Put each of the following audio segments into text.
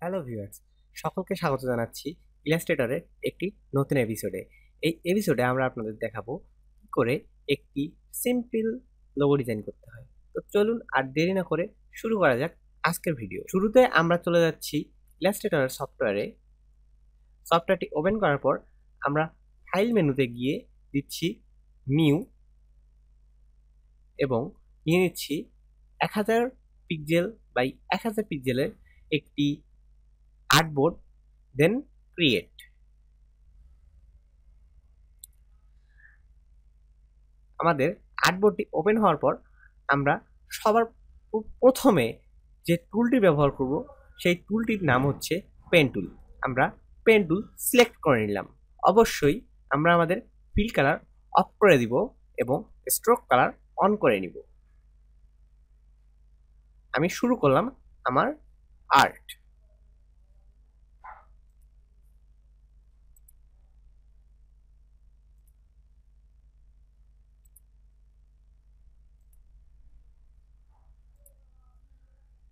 Hello viewers, সকলকে স্বাগত জানাচ্ছি ইলাস্ট্রেটরের একটি নতুন এপিসোডে। এই এপিসোডে আমরা আপনাদের দেখাবো কি করে একটি সিম্পল লোগো ডিজাইন করতে হয়। তো চলুন আর দেরি না করে শুরু করা যাক আজকের ভিডিও। শুরুতে আমরা চলে যাচ্ছি ইলাস্ট্রেটরের সফটওয়্যারে। সফটওয়্যারটি ওপেন করার পর আমরা ফাইল মেনুতে গিয়ে দিচ্ছি নিউ এবং নিয়ে নিচ্ছি 1000 পিক্সেল বাই 1000 পিক্সেলের একটি আর্টবোর্ড, দেন ক্রিয়েট। আমাদের আর্টবোর্ডটি ওপেন হওয়ার পর আমরা সবার প্রথমে যে টুলটি ব্যবহার করব সেই টুলটির নাম হচ্ছে পেন টুল। আমরা পেন টুল সিলেক্ট করে নিলাম। অবশ্যই আমরা আমাদের ফিল কালার অফ করে দিব এবং স্ট্রোক কালার অন করে নিব। আমি শুরু করলাম আমার আর্ট।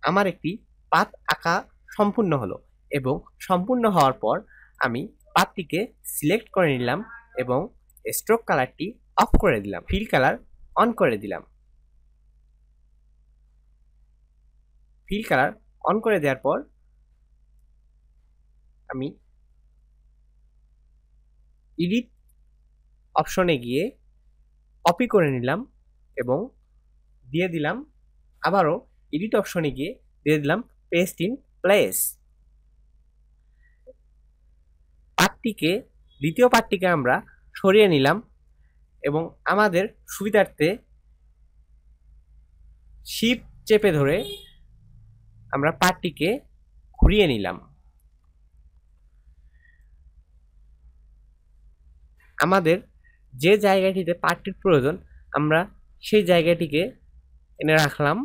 আমার একটি পাত আঁকা সম্পূর্ণ হলো এবং সম্পূর্ণ হওয়ার পর আমি পাতটিকে সিলেক্ট করে নিলাম এবং স্ট্রোক কালারটি অফ করে দিলাম, ফিল কালার অন করে দিলাম। ফিল কালার অন করে দেওয়ার পর আমি এডিট অপশনে গিয়ে কপি করে নিলাম এবং দিয়ে দিলাম, আবারও এডিট অপশনে গিয়ে দিয়ে দিলাম পেস্ট ইন প্লেস। দ্বিতীয় পার্টটিকে আমরা সরিয়ে নিলাম এবং আমাদের সুবিধার্থে শিফট চেপে ধরে আমরা পার্টটিকে ঘুরিয়ে নিলাম। আমাদের যে জায়গাটিতে পার্টটির প্রয়োজন আমরা সেই জায়গাটিকে এনে রাখলাম।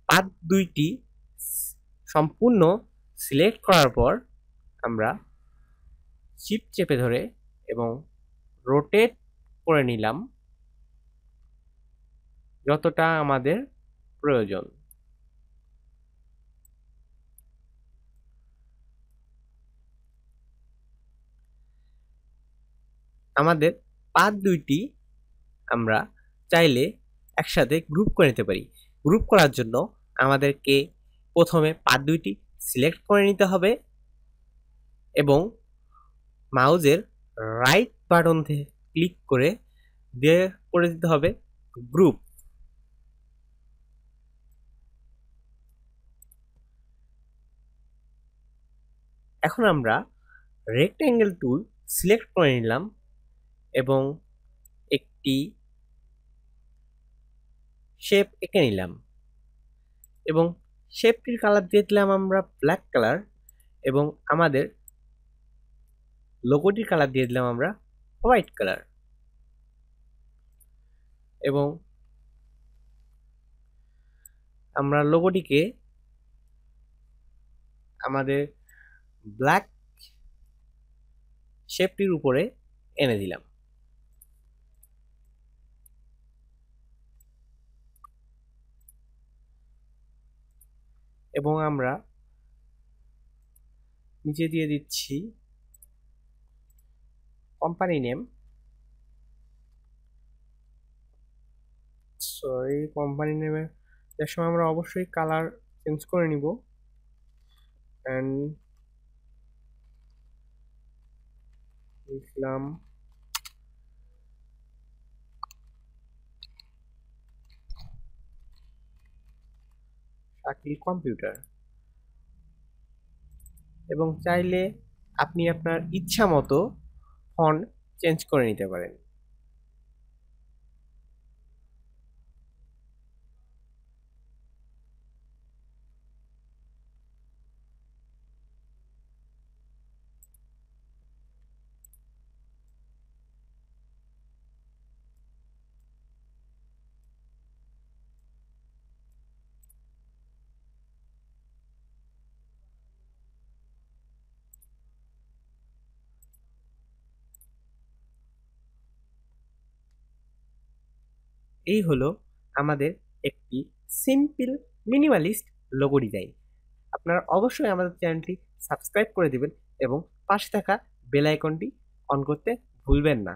পার্ট দুইটি সম্পূর্ণ সিলেক্ট করার পর আমরা শিফট চেপে ধরে এবং রোটেট করে নিলাম যতটা আমাদের প্রয়োজন। আমাদের পার্ট দুইটি আমরা চাইলে একসাথে গ্রুপ করে নিতে পারি। গ্রুপ করার জন্য আমাদেরকে প্রথমে পার্ট দুইটি সিলেক্ট করে নিতে হবে এবং মাউসের রাইট বাটন থেকে ক্লিক করে করে দিতে হবে গ্রুপ। এখন আমরা রেক্ট্যাঙ্গেল টুল সিলেক্ট করে নিলাম এবং একটি শেপ এঁকে নিলাম এবং শেপটির কালার দিয়ে দিলাম আমরা ব্ল্যাক কালার এবং আমাদের লোগোটির কালার দিয়ে দিলাম আমরা হোয়াইট কালার এবং আমরা লোগোটিকে আমাদের ব্ল্যাক শেপটির উপরে এনে দিলাম। এবং আমরা নিচে দিয়ে দিচ্ছি কোম্পানি নেম, কোম্পানি নেমে এর সময় আমরা অবশ্যই কালার চেঞ্জ করে নিব এন্ড লিখলাম শাকিল কম্পিউটার এবং চাইলে আপনি আপনার ইচ্ছা মতো ফন্ট চেঞ্জ করে নিতে পারেন। এই হলো আমাদের একটি সিম্পল মিনিমালিস্ট লোগো ডিজাইন। আপনারা অবশ্যই আমাদের চ্যানেলটি সাবস্ক্রাইব করে দিবেন এবং পাশে থাকা বেল আইকনটি অন করতে ভুলবেন না।